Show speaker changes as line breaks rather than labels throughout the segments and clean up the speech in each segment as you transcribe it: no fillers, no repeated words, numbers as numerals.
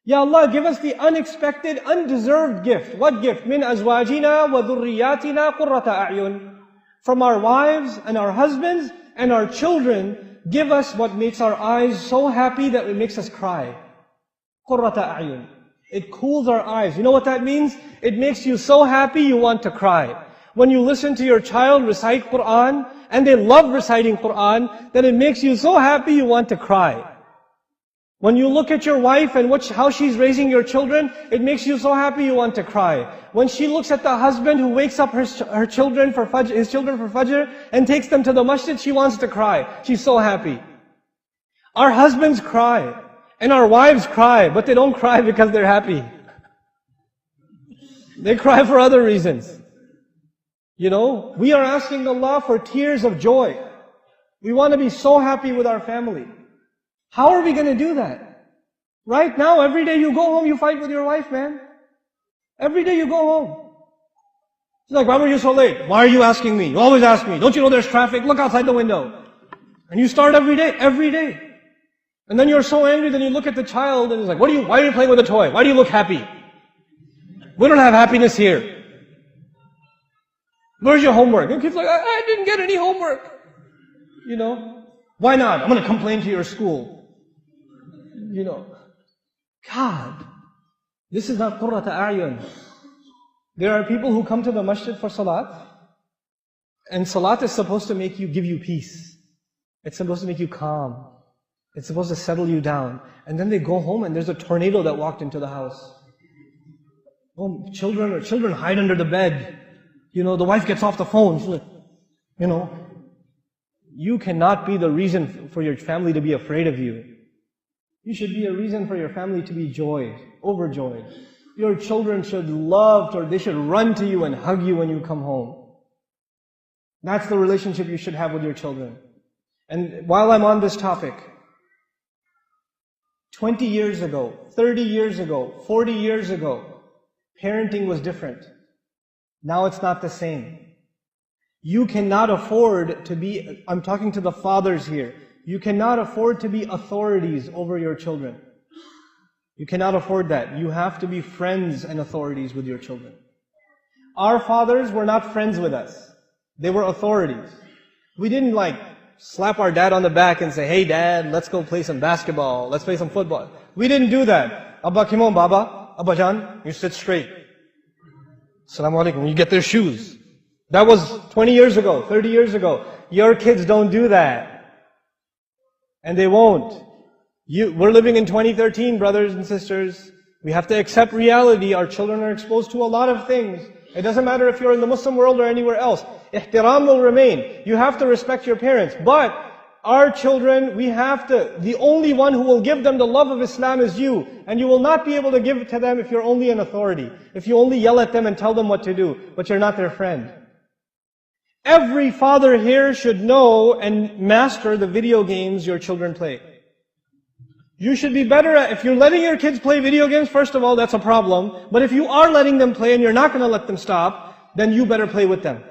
Ya Allah, give us the unexpected, undeserved gift. What gift? Min azwajina wa dhurriyatina qurrata a'yun. From our wives and our husbands and our children, give us what makes our eyes so happy that it makes us cry. Qurrata a'yun. It cools our eyes. You know what that means? It makes you so happy you want to cry. When you listen to your child recite Qur'an, and they love reciting Qur'an, then it makes you so happy you want to cry. When you look at your wife and how she's raising your children, it makes you so happy you want to cry. When she looks at the husband who wakes up his children for Fajr and takes them to the masjid, she wants to cry. She's so happy. Our husbands cry, and our wives cry, but they don't cry because they're happy. They cry for other reasons. You know, we are asking Allah for tears of joy. We want to be so happy with our family. How are we going to do that? Right now, every day you go home, you fight with your wife, man. Every day you go home. She's like, why were you so late? Why are you asking me? You always ask me. Don't you know there's traffic? Look outside the window. And you start every day. And then you're so angry, then you look at the child and it's like, why are you playing with a toy? Why do you look happy? We don't have happiness here. Where's your homework? And the kid's like, I didn't get any homework. You know, why not? I'm going to complain to your school. You know, God, this is not qurrata a'yun. There are people who come to the masjid for salat, and salat is supposed to give you peace. It's supposed to make you calm. It's supposed to settle you down. And then they go home and there's a tornado that walked into the house. Oh, children hide under the bed. You know, the wife gets off the phone. She's like, you know, you cannot be the reason for your family to be afraid of you. You should be a reason for your family to be overjoyed. Your children should they should run to you and hug you when you come home. That's the relationship you should have with your children. And while I'm on this topic, 20 years ago, 30 years ago, 40 years ago, parenting was different. Now it's not the same. You cannot afford to be, I'm talking to the fathers here, you cannot afford to be authorities over your children. You cannot afford that. You have to be friends and authorities with your children. Our fathers were not friends with us. They were authorities. We didn't slap our dad on the back and say, hey dad, let's go play some basketball, let's play some football. We didn't do that. Abba Kimon Baba, Abba Jan, you sit straight. Assalamu alaikum. You get their shoes. That was 20 years ago, 30 years ago. Your kids don't do that. And they won't. We're living in 2013, brothers and sisters. We have to accept reality. Our children are exposed to a lot of things. It doesn't matter if you're in the Muslim world or anywhere else. Ihtiram will remain. You have to respect your parents. But our children, the only one who will give them the love of Islam is you. And you will not be able to give it to them if you're only an authority. If you only yell at them and tell them what to do, but you're not their friend. Every father here should know and master the video games your children play. You should be better if you're letting your kids play video games, first of all, that's a problem. But if you are letting them play and you're not going to let them stop, then you better play with them.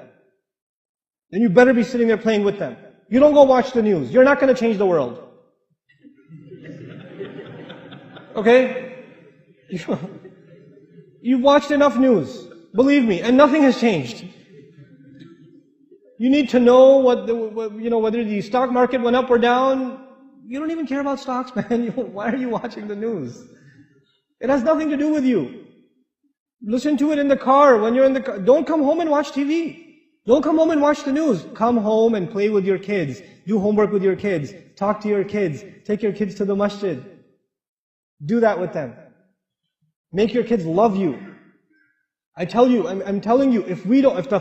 Then you better be sitting there playing with them. You don't go watch the news. You're not going to change the world. Okay? You've watched enough news. Believe me, and nothing has changed. You need to know whether the stock market went up or down. You don't even care about stocks, man. Why are you watching the news? It has nothing to do with you. Listen to it in the car, when you're in the car. Don't come home and watch TV. Don't come home and watch the news. Come home and play with your kids. Do homework with your kids. Talk to your kids. Take your kids to the masjid. Do that with them. Make your kids love you. I tell you, I'm telling you, if the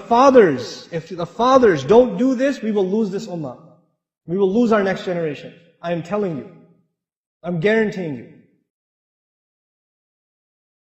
fathers don't do this, we will lose this ummah. We will lose our next generation. I am telling you. I'm guaranteeing you.